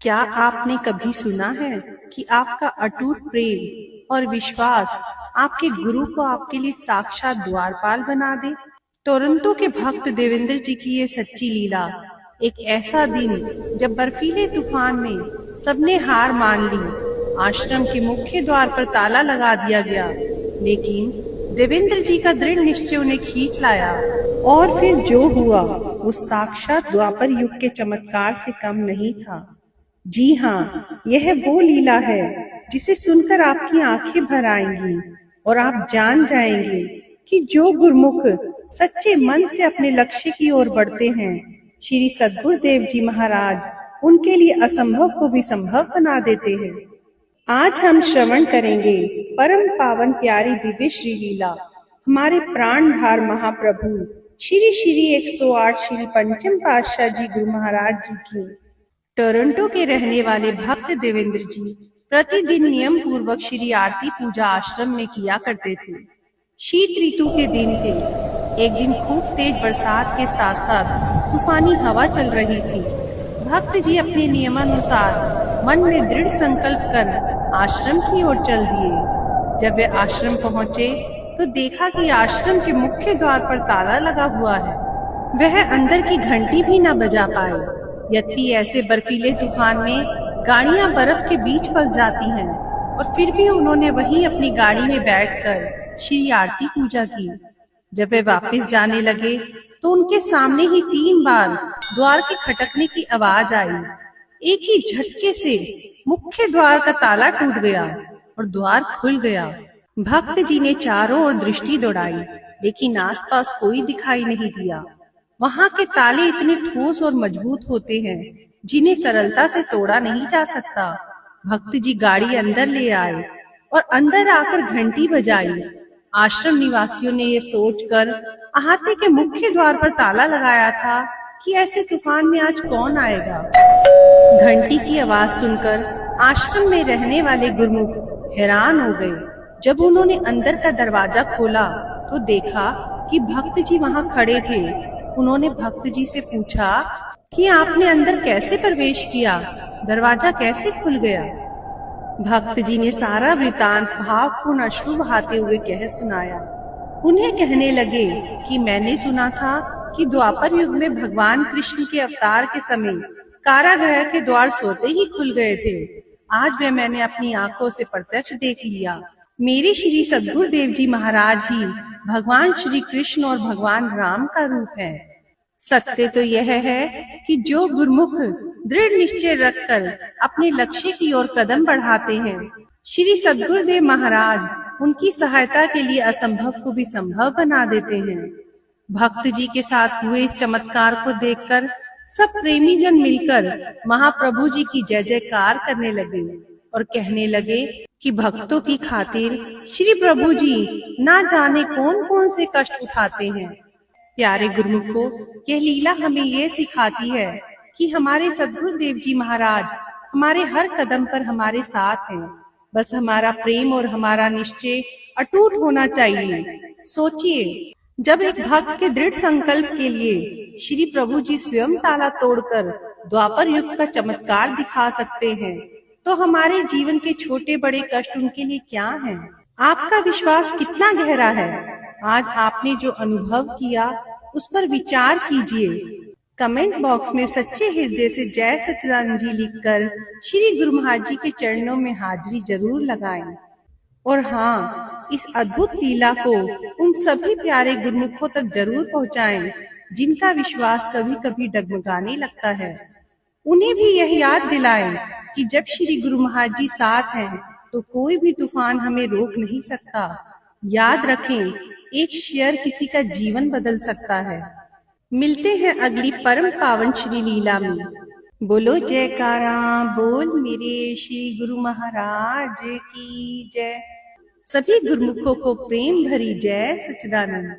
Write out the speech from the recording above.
क्या आपने कभी सुना है कि आपका अटूट प्रेम और विश्वास आपके गुरु को आपके लिए साक्षात द्वारपाल बना दे? टोरंटो के भक्त देवेंद्र जी की ये सच्ची लीला। एक ऐसा दिन जब बर्फीले तूफान में सबने हार मान ली, आश्रम के मुख्य द्वार पर ताला लगा दिया गया, लेकिन देवेंद्र जी का दृढ़ निश्चय उन्हें खींच लाया। और फिर जो हुआ वो साक्षात द्वापर युग के चमत्कार से कम नहीं था। जी हाँ, यह वो लीला है जिसे सुनकर आपकी आंखें भर आएंगी और आप जान जाएंगे कि जो गुरुमुख सच्चे मन से अपने लक्ष्य की ओर बढ़ते हैं, श्री सद्गुरुदेव जी महाराज उनके लिए असंभव को भी संभव बना देते हैं। आज हम श्रवण करेंगे परम पावन प्यारी दिव्य श्री लीला हमारे प्राणधार महाप्रभु श्री श्री 108 श्री पंचम पातशाह जी गुरु महाराज जी की। टोरंटो के रहने वाले भक्त देवेंद्र जी प्रतिदिन नियम पूर्वक श्री आरती पूजा आश्रम में किया करते थे। शीत ऋतु के दिन थे। एक दिन खूब तेज बरसात के साथ साथ तूफानी हवा चल रही थी। भक्त जी अपने नियमानुसार मन में दृढ़ संकल्प कर आश्रम की ओर चल दिए। जब वे आश्रम पहुँचे तो देखा कि आश्रम के मुख्य द्वार पर ताला लगा हुआ है। वह अंदर की घंटी भी न बजा पाए। यद्यपि ऐसे बर्फीले तूफान में गाड़ियां बर्फ के बीच फंस जाती हैं, और फिर भी उन्होंने वहीं अपनी गाड़ी में बैठकर श्री आरती पूजा की। जब वे वापस जाने लगे तो उनके सामने ही 3 बार द्वार के खटकने की आवाज आई। एक ही झटके से मुख्य द्वार का ताला टूट गया और द्वार खुल गया। भक्त जी ने चारों ओर दृष्टि दौड़ाई, लेकिन आसपास कोई दिखाई नहीं दिया। वहाँ के ताले इतने ठोस और मजबूत होते हैं जिन्हें सरलता से तोड़ा नहीं जा सकता। भक्त जी गाड़ी अंदर ले आए और अंदर आकर घंटी बजाई। आश्रम निवासियों ने ये सोचकर अहाते के मुख्य द्वार पर ताला लगाया था कि ऐसे तूफान में आज कौन आएगा। घंटी की आवाज सुनकर आश्रम में रहने वाले गुरुमुख हैरान हो गए। जब उन्होंने अंदर का दरवाजा खोला तो देखा कि भक्त जी वहाँ खड़े थे। उन्होंने भक्त जी से पूछा कि आपने अंदर कैसे प्रवेश किया, दरवाजा कैसे खुल गया। भक्त जी ने सारा वृतांत भावपूर्ण अश्रु बहाते हुए कह सुनाया। उन्हें कहने लगे कि मैंने सुना था कि द्वापर युग में भगवान कृष्ण के अवतार के समय कारागृह के द्वार सोते ही खुल गए थे। आज वह मैंने अपनी आंखों से प्रत्यक्ष देख लिया। मेरे श्री सद्गुरुदेव जी महाराज ही भगवान श्री कृष्ण और भगवान राम का रूप है। सत्य तो यह है कि जो गुरुमुख दृढ़ निश्चय रखकर अपने लक्ष्य की ओर कदम बढ़ाते हैं, श्री सद्गुरुदेव महाराज उनकी सहायता के लिए असंभव को भी संभव बना देते हैं। भक्त जी के साथ हुए इस चमत्कार को देखकर सब प्रेमी जन मिलकर महाप्रभु जी की जय जयकार करने लगे और कहने लगे कि भक्तों की खातिर श्री प्रभु जी ना जाने कौन कौन से कष्ट उठाते हैं। प्यारे गुरुमुखों, यह लीला हमें ये सिखाती है कि हमारे सद्गुरुदेव जी महाराज हमारे हर कदम पर हमारे साथ हैं। बस हमारा प्रेम और हमारा निश्चय अटूट होना चाहिए। सोचिए, जब एक भक्त के दृढ़ संकल्प के लिए श्री प्रभु जी स्वयं ताला तोड़कर द्वापर युग का चमत्कार दिखा सकते हैं, तो हमारे जीवन के छोटे बड़े कष्ट उनके लिए क्या हैं? आपका विश्वास कितना गहरा है? आज आपने जो अनुभव किया उस पर विचार कीजिए। कमेंट बॉक्स में सच्चे हृदय से जय सच्चिदानंद जी लिखकर श्री गुरु महाराज जी के चरणों में हाजिरी जरूर लगाएं। और हाँ, इस अद्भुत लीला को उन सभी प्यारे गुरुमुखों तक जरूर पहुँचाएं जिनका विश्वास कभी कभी डगमगाने लगता है। उन्हें भी यह याद दिलाएं कि जब श्री गुरु महाराज जी साथ हैं तो कोई भी तूफान हमें रोक नहीं सकता। याद रखें, एक शेयर किसी का जीवन बदल सकता है। मिलते हैं अगली परम पावन श्री लीला में। बोलो जयकारा बोल मेरे श्री गुरु महाराज की जय। सभी गुरुमुखों को प्रेम भरी जय सच्चिदानंद।